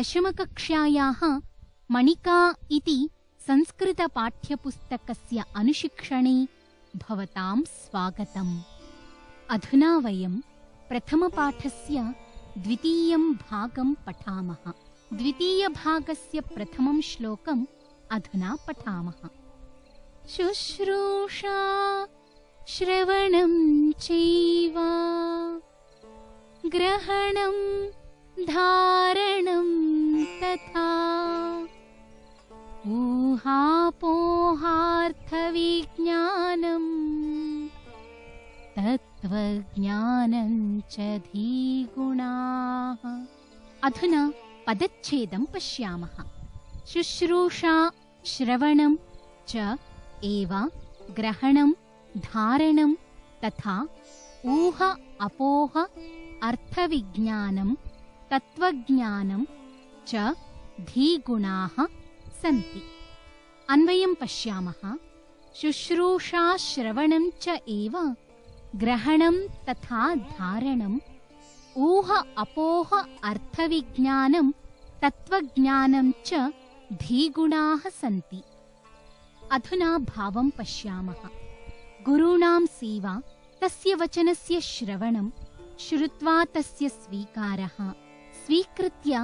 दशमकक्ष्यायाः मणिका इति संस्कृतपाठ्यपुस्तकस्य अनुशिक्षणे भवतां स्वागतम्। अधुना वयं प्रथमपाठस्य द्वितीयं भागं पठामः। द्वितीयभागस्य प्रथमं श्लोकम् अधुना पठामः। शुश्रूषा श्रवणं चैव ग्रहणं धारणं तथा ऊहापोहार्थविज्ञानं तत्त्वज्ञानं च धीगुणाः। अधुना पदच्छेदं पश्यामः। शुश्रूषा श्रवणं च एव ग्रहणं धारणं तथा ऊह अपोह अर्थविज्ञानं तत्त्वज्ञानं च धीगुणाः सन्ति। अन्वयं पश्यामः। शुश्रूषा श्रवणं च एव ग्रहणं तथा धारणं ऊह अपोह अर्थविज्ञानं तत्त्वज्ञानं च धीगुणाः सन्ति। अधुना भावं पश्यामः। गुरूणां सेवा, तस्य वचनस्य श्रवणं, श्रुत्वा तस्य स्वीकारः, स्वीकृत्य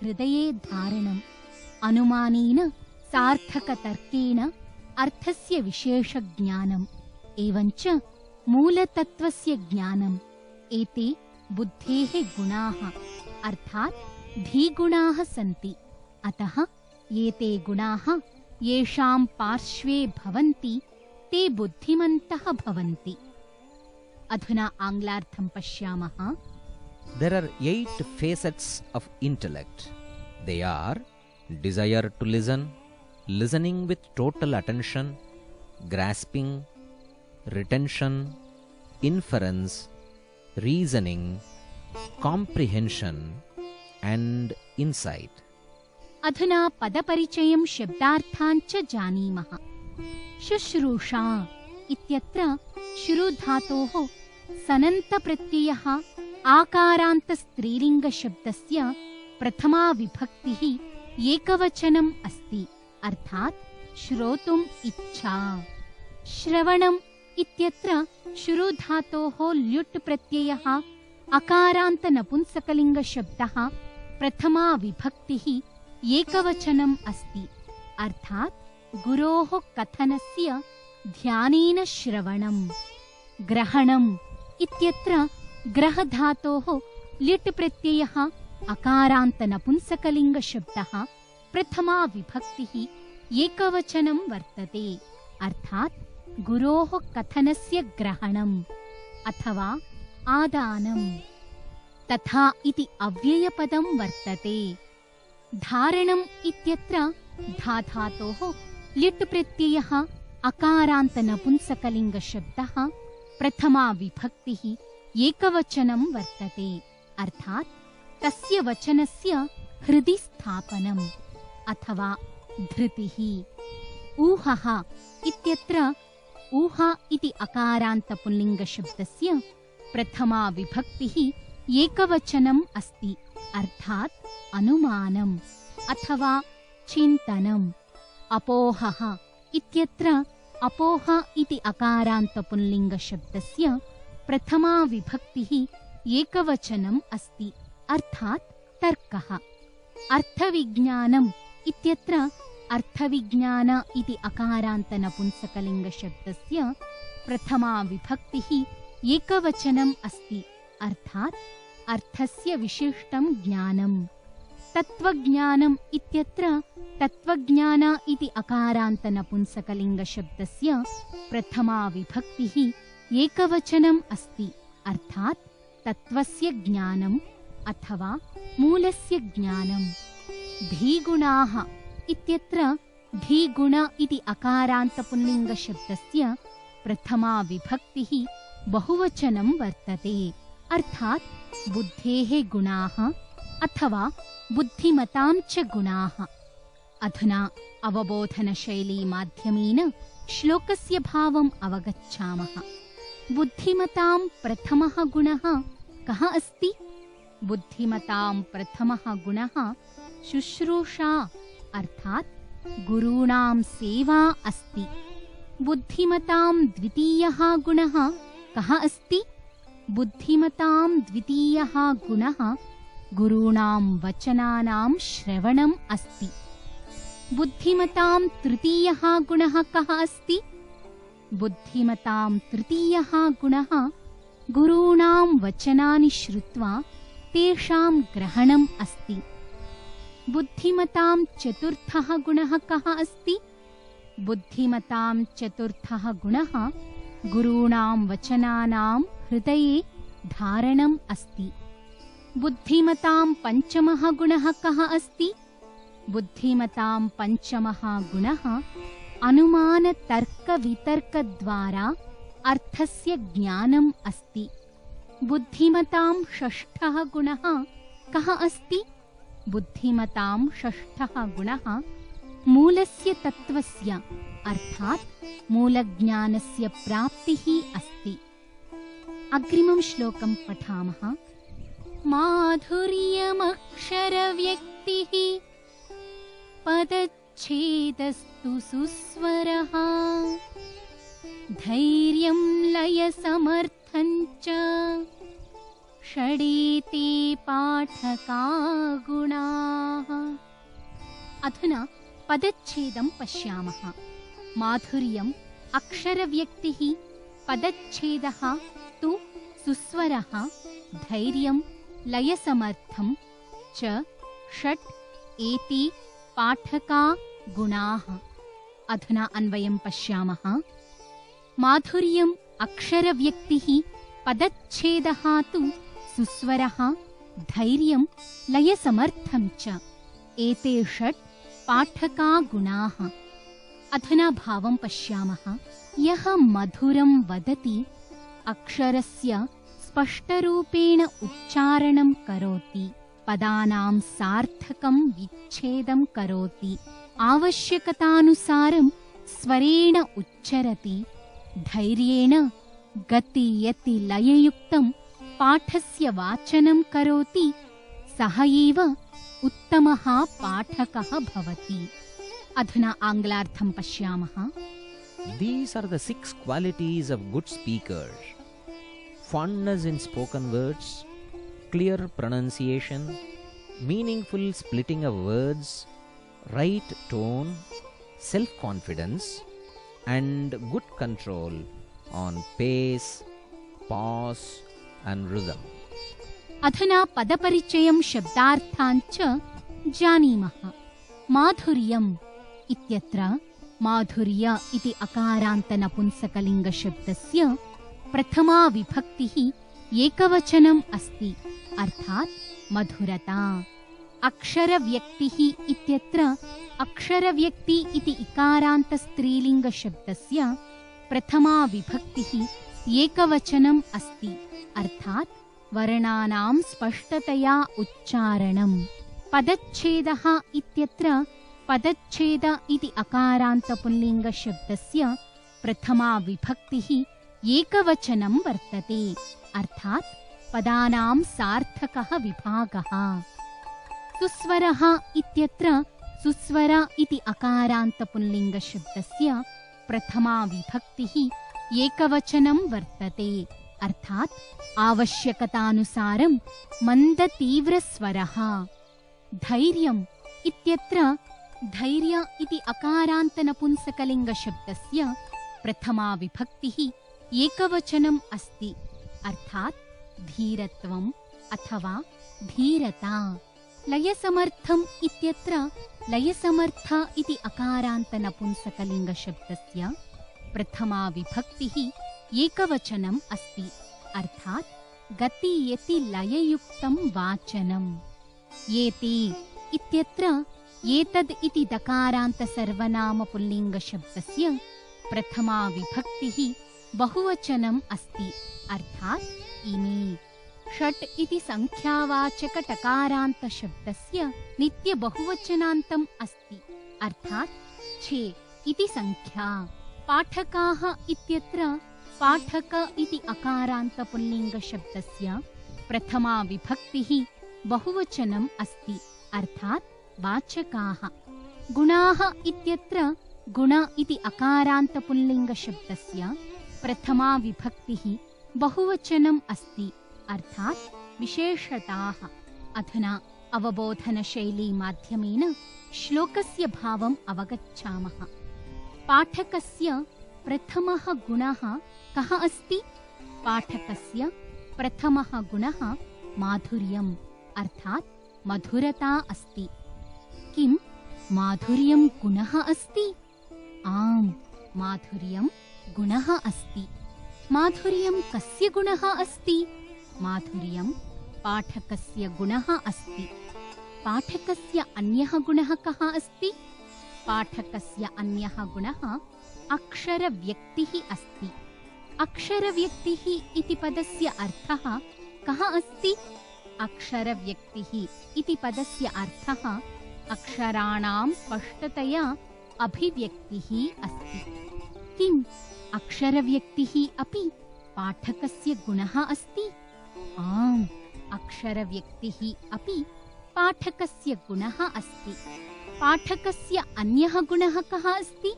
हृदये धारणम्, अनुमानेन सार्थकतर्केण अर्थस्य विशेषज्ञानम्, एवञ्च मूलतत्त्वस्य ज्ञानम्, एते बुद्धेः गुणाः अर्थात् धीगुणाः सन्ति। अतः एते गुणाः येषां पार्श्वे भवन्ति ते बुद्धिमन्तः भवन्ति। अधुना आङ्ग्लार्थं पश्यामः। There are 8 facets of intellect. They are desire to listen, listening with total attention, grasping, retention, inference, reasoning, comprehension and insight. अधुना पदपरिचयं शब्दार्थान् च जानीमः। शुश्रूषा इत्यत्र श्रुधातोः सनन्तप्रत्ययः आकारान्तस्त्रीलिङ्गशब्दस्य प्रथमा विभक्तिः एकवचनम् अस्ति, अर्थात् श्रोतुम् इच्छा। श्रवणम् इत्यत्र श्रुधातोः ल्युट् प्रत्ययः अकारान्तनपुंसकलिङ्गशब्दः प्रथमा विभक्तिः एकवचनम् अस्ति, अर्थात् गुरोः कथनस्य ध्यानेन श्रवणम्। ग्रहणम् इत्यत्र ग्रहधातोः ल्युट् प्रत्ययः अकारान्तनपुंसकलिङ्गशब्दः प्रथमा विभक्तिः एकवचनं वर्तते, अर्थात् गुरोः कथनस्य ग्रहणम् अथवा आदानम्। तथा इति अव्ययपदं वर्तते। धारणम् इत्यत्र धाधातोः ल्युट् प्रत्ययः अकारान्तनपुंसकलिङ्गशब्दः प्रथमा विभक्तिः एकवचनं वर्तते, अर्थात् तस्य वचनस्य हृदि स्थापनम् अथवा धृतिः। ऊहः इत्यत्र ऊह इति अकारान्तपुल्लिङ्गशब्दस्य प्रथमा विभक्तिः एकवचनम् अस्ति, अर्थात् अनुमानम् अथवा चिन्तनम्। अपोहः इत्यत्र अपोह इति अकारान्तपुल्लिङ्गशब्दस्य प्रथमा विभक्तिः एकवचनम् अस्ति, अर्थात् तर्कः। अर्थविज्ञानम् इत्यत्र अर्थविज्ञान इति अकारान्तनपुंसकलिङ्गशब्दस्य प्रथमा विभक्तिः एकवचनम् अस्ति, अर्थात् अर्थस्य विशिष्टं ज्ञानम्। तत्त्वज्ञानम् इत्यत्र तत्त्वज्ञान इति अकारान्तनपुंसकलिङ्गशब्दस्य प्रथमा विभक्तिः एकवचनम् अस्ति, अर्थात् तत्त्वस्य ज्ञानम् अथवा मूलस्य ज्ञानम्। धीगुणाः इत्यत्र धीगुण इति अकारान्तपुल्लिङ्गशब्दस्य प्रथमा विभक्तिः बहुवचनं वर्तते, अर्थात् बुद्धेः गुणाः अथवा बुद्धिमतां च गुणाः। अधुना अवबोधनशैली माध्यमेन श्लोकस्य भावम् अवगच्छामः। बुद्धिमतां प्रथमः गुणः कः अस्ति? बुद्धिमतां प्रथमः गुणः शुश्रूषा अर्थात् गुरूणां सेवा अस्ति। बुद्धिमतां द्वितीयः गुणः कः अस्ति? बुद्धिमतां द्वितीयः गुणः गुरूणां वचनानां श्रवणम् अस्ति। बुद्धिमतां तृतीयः गुणः कः अस्ति? बुद्धिमतां तृतीयः गुणः गुरूणां वचनानि श्रुत्वा तेषां ग्रहणम् अस्ति। बुद्धिमतां चतुर्थः गुणः कः अस्ति? बुद्धिमतां चतुर्थः गुणः गुरूणां वचनानां हृदये धारणम् अस्ति। बुद्धिमतां पञ्चमः गुणः कः अस्ति? बुद्धिमतां पञ्चमः गुणः अनुमानतर्कवितर्कद्वारा अर्थस्य ज्ञानम् अस्ति। बुद्धिमतां षष्ठः गुणः कः अस्ति? बुद्धिमतां षष्ठः गुणः मूलस्य तत्त्वस्य अर्थात् मूलज्ञानस्य प्राप्तिः अस्ति। अग्रिमं श्लोकं पठामः। माधुर्यमक्षरव्यक्तिः पदच्छेदस्तु सुस्वरः धैर्यं लयसमर्थं च षडेते पाठका गुणाः। अधुना पदच्छेदं पश्यामः। माधुर्यम् अक्षरव्यक्तिः, पदच्छेदः तु सुस्वरः, धैर्यं लयसमर्थं च षट् एते पाठका गुणाः। अधुना अन्वयं पश्यामः। माधुर्यम् अक्षरव्यक्तिः, पदच्छेदः तु सुस्वरः, धैर्यं लयसमर्थं च एते षट् पाठका गुणाः। अधुना भावं पश्यामः। यः मधुरं वदति, अक्षरस्य स्पष्टरूपेण उच्चारणं करोति, पदानां सार्थकं विच्छेदं करोति, आवश्यकतानुसारं स्वरेण उच्चरति, धैर्येण गतियति लययुक्तं पाठस्य वाचनं करोति, सः एव उत्तमः पाठकः भवति। अधुना आङ्ग्लार्थं पश्यामः। These are the 6 qualities of good speakers: fondness in spoken words, clear pronunciation, meaningful splitting of words, right tone, self-confidence, and good control on pace, pause, and rhythm. अधुना पदपरिचयं शब्दार्थाञ्च जानीमः। माधुर्यम् इत्यत्र माधुर्य इति अकारान्तनपुंसकलिङ्गशब्दस्य प्रथमा विभक्तिः एकवचनम् अस्ति, अर्थात् मधुरता। अक्षरव्यक्तिः इत्यत्र अक्षरव्यक्ति इति इकारान्तस्त्रीलिङ्गशब्दस्य प्रथमा विभक्तिः एकवचनम् अस्ति, अर्थात् वर्णानां स्पष्टतया उच्चारणम्। पदच्छेदः इत्यत्र पदच्छेद इति अकारान्तपुल्लिङ्गशब्दस्य प्रथमा विभक्तिः एकवचनं वर्तते, अर्थात् पदानां सार्थकः विभागः। सुस्वरः इत्यत्र सुस्वर इति अकारान्तपुल्लिङ्गशब्दस्य प्रथमा विभक्तिः एकवचनं वर्तते, अर्थात् आवश्यकतानुसारं मन्दतीव्रस्वरः। धैर्यम् इत्यत्र धैर्य इति अकारान्तनपुंसकलिङ्गशब्दस्य प्रथमा विभक्तिः एकवचनम् अस्ति, अर्थात् धीरत्वम् अथवा धीरता। लयसमर्थम् इत्यत्र लयसमर्थ इति अकारान्तनपुंसकलिङ्गशब्दस्य प्रथमा विभक्तिः एकवचनम् अस्ति, अर्थात् गतियति लययुक्तं वाचनम्। एते इत्यत्र एतद् इति दकारान्तसर्वनामपुल्लिङ्गशब्दस्य प्रथमा विभक्तिः बहुवचनम् अस्ति, अर्थात् इमे। षट् इति संख्यावाचकटकारान्तशब्दस्य नित्यबहुवचनान्तम् अस्ति, अर्थात् छे इति संख्या। पाठकाः इत्यत्र पाठक इति अकारान्तपुल्लिङ्गशब्दस्य प्रथमा विभक्तिः बहुवचनम् अस्ति, अर्थात् वाचकाः। गुणाः इत्यत्र गुण इति अकारान्तपुल्लिङ्गशब्दस्य प्रथमा विभक्तिः बहुवचनम् अस्ति, अर्थात् विशेषताः। अधुना अवबोधनशैली माध्यमेन श्लोकस्य भावम् अवगच्छामः। पाठकस्य प्रथमः गुणः कः अस्ति? पाठकस्य प्रथमः गुणः माधुर्यम्, अर्थात् मधुरता अस्ति। किं माधुर्यं गुणः अस्ति? आम्, माधुर्यं गुणः अस्ति। माधुर्यं कस्य गुणः अस्ति? माधुर्यं पाठकस्य गुणः अस्ति। पाठकस्य अन्यः गुणः कः अस्ति? पाठकस्य अन्यः गुणः अक्षरव्यक्तिः अस्ति। अक्षरव्यक्तिः इति पदस्य अर्थः कः अस्ति? अक्षरव्यक्तिः इति पदस्य अर्थः अक्षराणां स्पष्टतया अभिव्यक्तिः अस्ति। किम् अक्षरव्यक्तिः अपि पाठकस्य गुणः अस्ति? आम्, अक्षरव्यक्तिः अपि पाठकस्य गुणः अस्ति। पाठकस्य अन्यः गुणः कः अस्ति?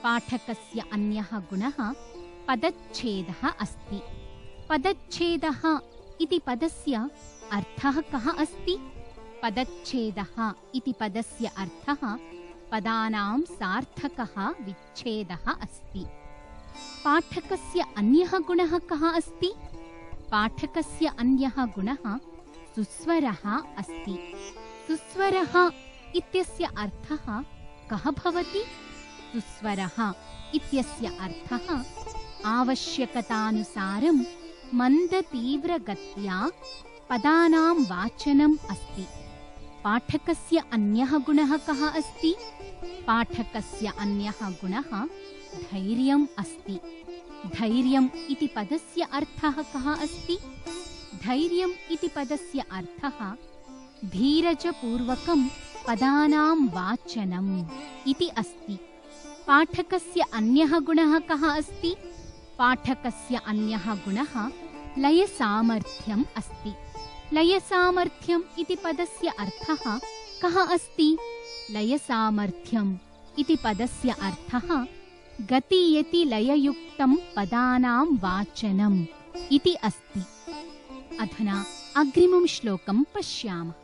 पाठकस्य अन्यः गुणः पदच्छेदः अस्ति। पदच्छेदः इति पदस्य अर्थः कः अस्ति? पदच्छेदः इति पदस्य अर्थः पदानां सार्थकः विच्छेदः अस्ति। पाठकस्य अन्यः गुणः कः अस्ति? पाठकस्य अन्यः गुणः सुस्वरः अस्ति। सुस्वरः इत्यस्य अर्थः कः भवति? सुस्वरः इत्यस्य अर्थः आवश्यकतानुसारं मन्दतीव्रगत्या पदानां वाचनम् अस्ति। पाठकस्य अन्यः गुणः कः अस्ति? पाठकस्य अन्यः गुणः धैर्यम् अस्ति। धैर्यम् इति पदस्य अर्थः कः अस्ति? धैर्यम् इति पदस्य अर्थः धीरजपूर्वकं पदानां वाचनम् इति अस्ति। पाठकस्य अन्यः गुणः कः अस्ति? पाठकस्य अन्यः गुणः लयसामर्थ्यम् अस्ति। लयसामर्थ्यम् इति पदस्य अर्थः कः अस्ति? लयसामर्थ्यम् इति पदस्य अर्थः गतियतिलययुक्तं पदानां वाचनम् इति अस्ति। अधुना अग्रिमं श्लोकं पश्यामः।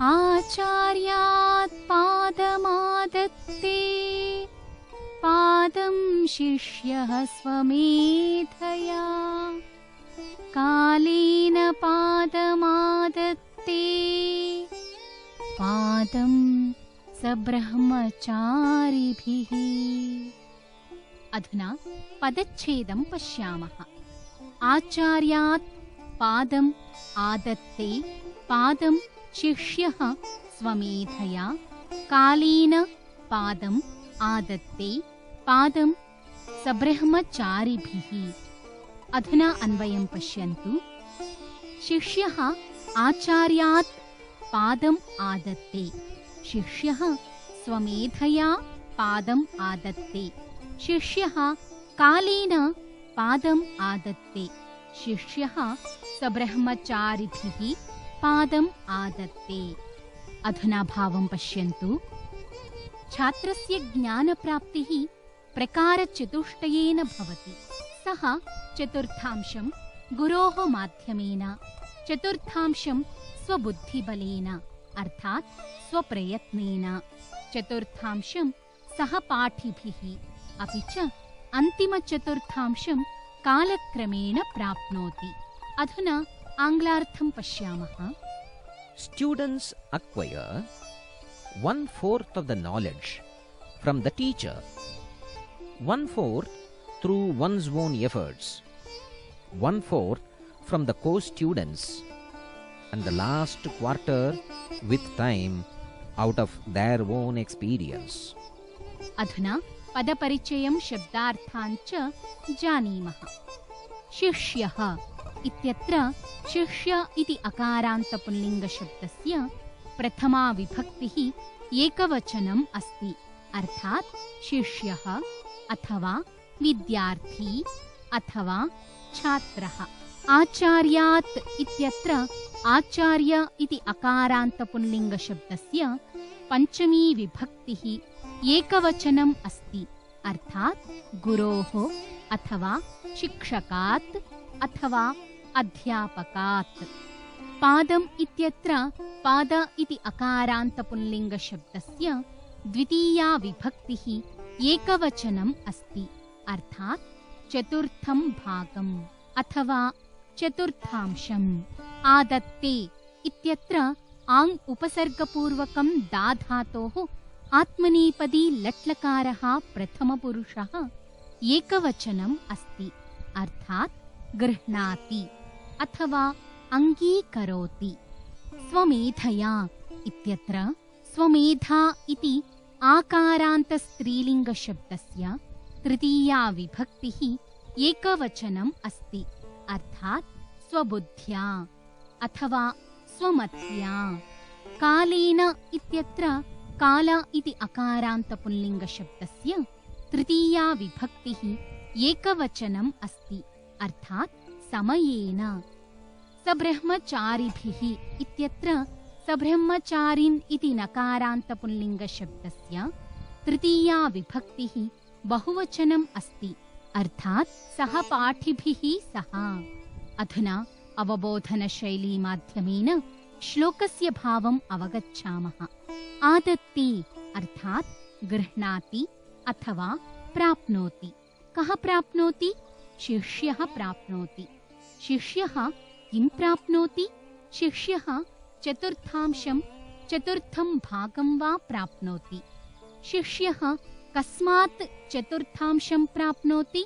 आचार्यात् पादमादत्ते पादं शिष्यः स्वमेधया कालेन पादमादत्ते पादं सब्रह्मचारिभिः। अधुना पदच्छेदं पश्यामः। आचार्यात् पादम् आदत्ते पादं शिष्यः स्वमेधया कालेन पादम् आदत्ते पादं सब्रह्मचारिभिः। अधुना अन्वयं पश्यन्तु। शिष्यः आचार्यात् पादम् आदत्ते, शिष्यः स्वमेधया पादम् आदत्ते, शिष्यः कालेन पादम् आदत्ते, शिष्यः सब्रह्मचारिभिः पादम् आदत्ते। अधुना भावं पश्यन्तु। छात्रस्य ज्ञानप्राप्तिः प्रकारचतुष्टयेन भवति। सः चतुर्थांशं गुरोः माध्यमेन, चतुर्थांशं स्वबुद्धिबलेन अर्थात् स्वप्रयत्नेन, चतुर्थांशं सहपाठिभिः, अपि च अन्तिमचतुर्थांशं कालक्रमेण प्राप्नोति। अधुना आङ्ग्लार्थं पश्यामः। Students acquire 1/4 of the knowledge from the teacher, 1/4 through one's own efforts, 1/4 from the co-students, and the last quarter with time out of their own experience. अधुना पदपरिचयं शब्दार्थाञ्च जानीमः। शिष्यः इत्यत्र शिष्य इति अकारान्तपुल्लिङ्गशब्दस्य प्रथमा विभक्तिः एकवचनम् अस्ति, अर्थात् शिष्यः अथवा विद्यार्थी अथवा छात्रः। आचार्यात् इत्यत्र आचार्य इति अकारान्तपुल्लिङ्गशब्दस्य पञ्चमी विभक्तिः एकवचनम् अस्ति, अर्थात् गुरोः अथवा शिक्षकात् अथवा अध्यापकात्। पादम् इत्यत्र पाद इति अकारान्तपुल्लिङ्गशब्दस्य द्वितीया विभक्तिः एकवचनम् अस्ति, अर्थात् चतुर्थं भागम् अथवा चतुर्थांशम्। आदत्ते इत्यत्र आङ् उपसर्गपूर्वकं दा धातोः आत्मनेपदी लट्लकारः प्रथमपुरुषः एकवचनम् अस्ति, अर्थात् गृह्णाति अथवा अङ्गीकरोति। स्वमेधया इत्यत्र स्वमेधा इति आकारान्तस्त्रीलिङ्गशब्दस्य तृतीया विभक्तिः एकवचनम् अस्ति, अर्थात् स्वबुद्ध्या अथवा स्वमत्या। कालेन इत्यत्र काल इति अकारान्तपुल्लिङ्गशब्दस्य तृतीया विभक्तिः एकवचनम् अस्ति, अर्थात् समयेन। सब्रह्मचारिभिः इत्यत्र सब्रह्मचारिन् इति नकारान्तपुल्लिङ्गशब्दस्य तृतीया विभक्तिः बहुवचनम् अस्ति, अर्थात् सहपाठिभिः सह। अधुना अवबोधनशैलीमाध्यमेन श्लोकस्य भावम् अवगच्छामः। आदत्ते अर्थात् गृह्णाति अथवा प्राप्नोति। कः प्राप्नोति? शिष्यः प्राप्नोति। शिष्यः किं प्राप्नोति? शिष्यः चतुर्थांशं चतुर्थं भागं वा प्राप्नोति। शिष्यः कस्मात् चतुर्थांशं प्राप्नोति?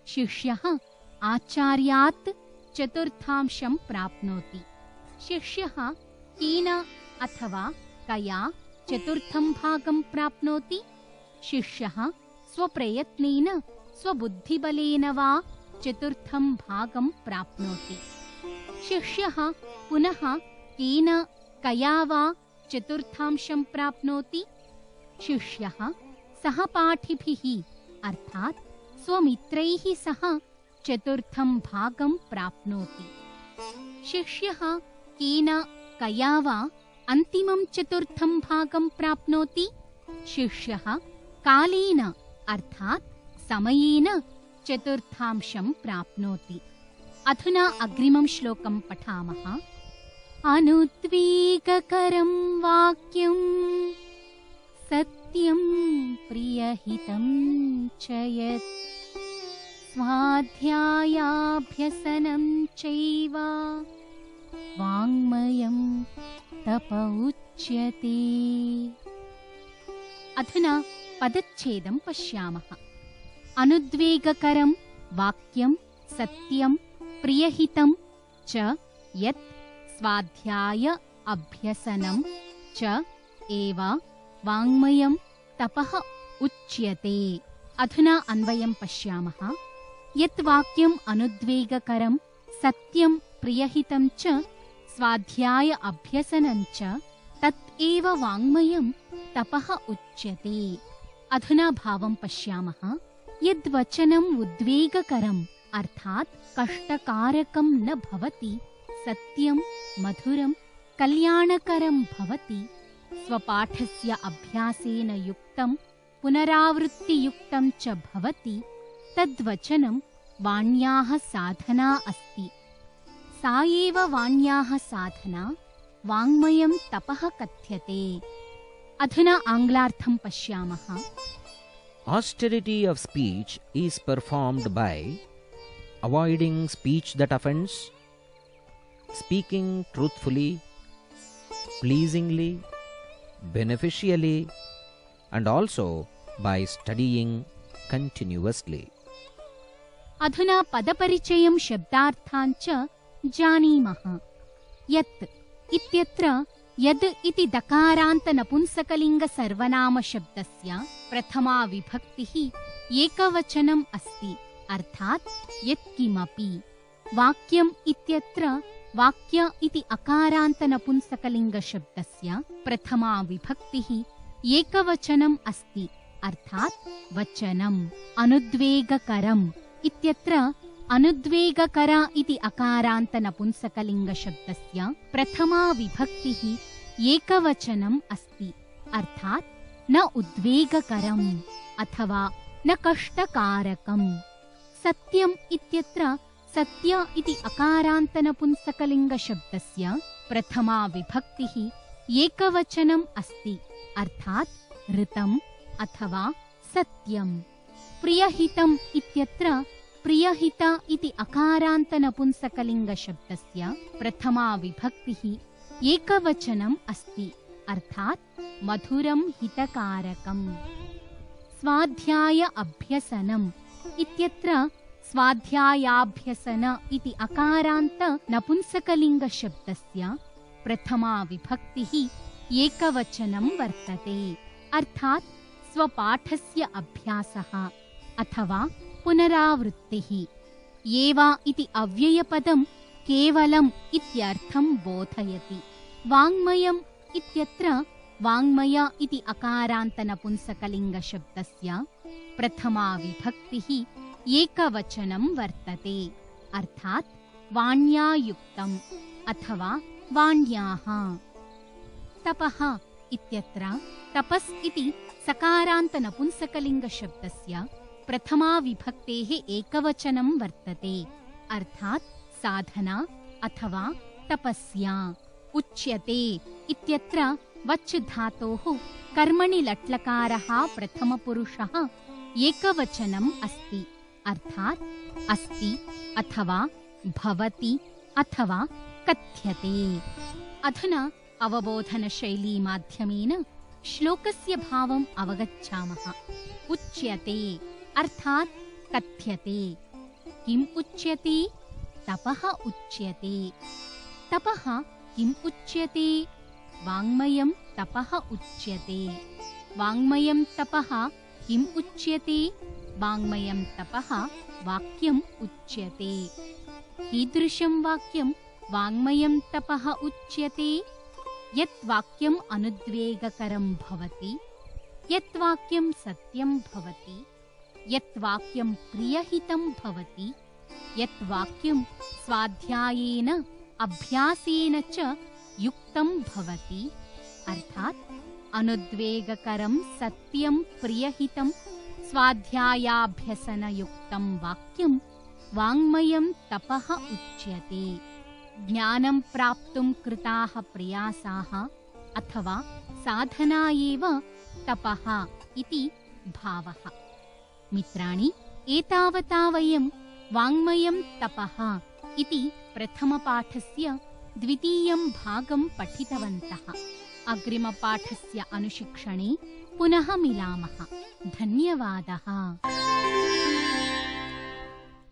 शिष्यः आचार्यात् चतुर्थांशं प्राप्नोति। शिष्यः केन अथवा कया चतुर्थं भागं प्राप्नोति? शिष्यः स्वप्रयत्नेन स्वबुद्धिबलेन वा चतुर्थं भागं प्राप्नोति। शिष्यः पुनः केन कया वा चतुर्थांशं प्राप्नोति? शिष्यः सहपाठिभिः अर्थात् स्वमित्रैः सह चतुर्थं भागं प्राप्नोति। शिष्यः केन कया वा अन्तिमं चतुर्थं भागं प्राप्नोति? शिष्यः कालेन अर्थात् समयेन चतुर्थांशं प्राप्नोति। अधुना अग्रिमं श्लोकं पठामः। अनुद्वेगकरं वाक्यं सत्यं प्रियहितं च यत् स्वाध्यायाभ्यसनं चैव वाङ्मयं तप उच्यते। अधुना पदच्छेदं पश्यामः। अनुद्वेगकरं वाक्यं सत्यं प्रियहितं च यत् स्वाध्याय अभ्यसनं च एव वाङ्मयं तपः उच्यते। अधुना अन्वयं पश्यामः। यत् वाक्यम् अनुद्वेगकरं सत्यं प्रियहितं च स्वाध्याय अभ्यसनं च तत् एव वाङ्मयं तपः उच्यते। अधुना भावं पश्यामः। यद्वचनम् उद्वेगकरम् अर्थात् कष्टकारकं न भवति, सत्यं मधुरं कल्याणकरं भवति, स्वपाठस्य अभ्यासेन युक्तं पुनरावृत्तियुक्तं च भवति, तद्वचनं वाण्याः साधना अस्ति। सा एव वाण्याः साधना वाङ्मयं तपः कथ्यते। अधुना आङ्ग्लार्थं पश्यामः। Austerity of speech is performed by avoiding speech that offends, speaking truthfully, pleasingly, beneficially, and also by studying continuously. अधुना पदपरिचयं शब्दार्थान् च जानीमः। यत् इत्यत्र यद् इति दकारान्तनपुंसकलिङ्गसर्वनामशब्दस्य प्रथमा विभक्तिः एकवचनम् अस्ति, अर्थात् यत्किमपि। वाक्यम् इत्यत्र वाक्य इति अकारान्तनपुंसकलिङ्गशब्दस्य प्रथमा विभक्तिः एकवचनम् अस्ति, अर्थात् वचनम्। अनुद्वेगकरम् इत्यत्र अनुद्वेगकर इति अकारान्तनपुंसकलिङ्गशब्दस्य प्रथमा विभक्तिः एकवचनम् अस्ति, अर्थात् न उद्वेगकरम् अथवा न कष्टकारकम्। सत्यम् इत्यत्र सत्य इति अकारान्तनपुंसकलिङ्गशब्दस्य प्रथमा विभक्तिः एकवचनम् अस्ति, अर्थात् ऋतम् अथवा सत्यम्। प्रियहितम् इत्यत्र प्रियहित इति अकारान्तनपुंसकलिङ्गशब्दस्य प्रथमा विभक्तिः एकवचनम् अस्ति, अर्थात् मधुरं हितकारकम्। स्वाध्याय अभ्यसनम् इत्यत्र स्वाध्यायाभ्यसन इति अकारान्त नपुंसकलिङ्गशब्दस्य प्रथमा विभक्तिः एकवचनं वर्तते, अर्थात् स्वपाठस्य अभ्यासः अथवा पुनरावृत्तिः। एव इति अव्ययपदं केवलम् इत्यर्थं बोधयति। वाङ्मयम् इत्यत्र वाङ्मय इति अकारान्तनपुंसकलिङ्गशब्दस्य प्रथमा विभक्तिः एकवचनं वर्तते, अर्थात् वाण्या युक्तम् अथवा वाण्याः। तपः इत्यत्र तपस् इति सकारान्तनपुंसकलिङ्गशब्दस्य प्रथमा विभक्तेः एकवचनं वर्तते, अर्थात् साधना अथवा तपस्या। उच्यते इत्यत्र वच् धातोः कर्मणि लट्लकारः प्रथमपुरुषः एकवचनम् अस्ति, अर्थात् अस्ति अथवा भवति अथवा कथ्यते। अधुना अवबोधनशैली माध्यमेन श्लोकस्य भावम् अवगच्छामः। उच्यते अर्थात् कथ्यते। किम् उच्यते? तपः उच्यते। तपः किम् उच्यते? वाङ्मयं तपः उच्यते। वाङ्मयं तपः किम् उच्यते? वाङ्मयं तपः वाक्यम् उच्यते। कीदृशं वाक्यं वाङ्मयं तपः उच्यते? यत् वाक्यम् अनुद्वेगकरं भवति, यत् वाक्यं सत्यं भवति, यत् वाक्यं प्रियहितं भवति, यत् वाक्यं स्वाध्यायेन अभ्यासेन च युक्तं भवति, अर्थात् अनुद्वेगकरं सत्यं प्रियहितं स्वाध्यायाभ्यसनयुक्तं वाक्यं वाङ्मयं तपः उच्यते। ज्ञानं प्राप्तुं कृताः प्रयासाः अथवा साधना एव तपः इति भावः। मित्राणि, एतावता वयं वाङ्मयं तपः इति प्रथमपाठस्य द्वितीयं भागं पठितवन्तः। अग्रिमपाठस्य अनुशिक्षणे पुनः मिलामः। धन्यवादः।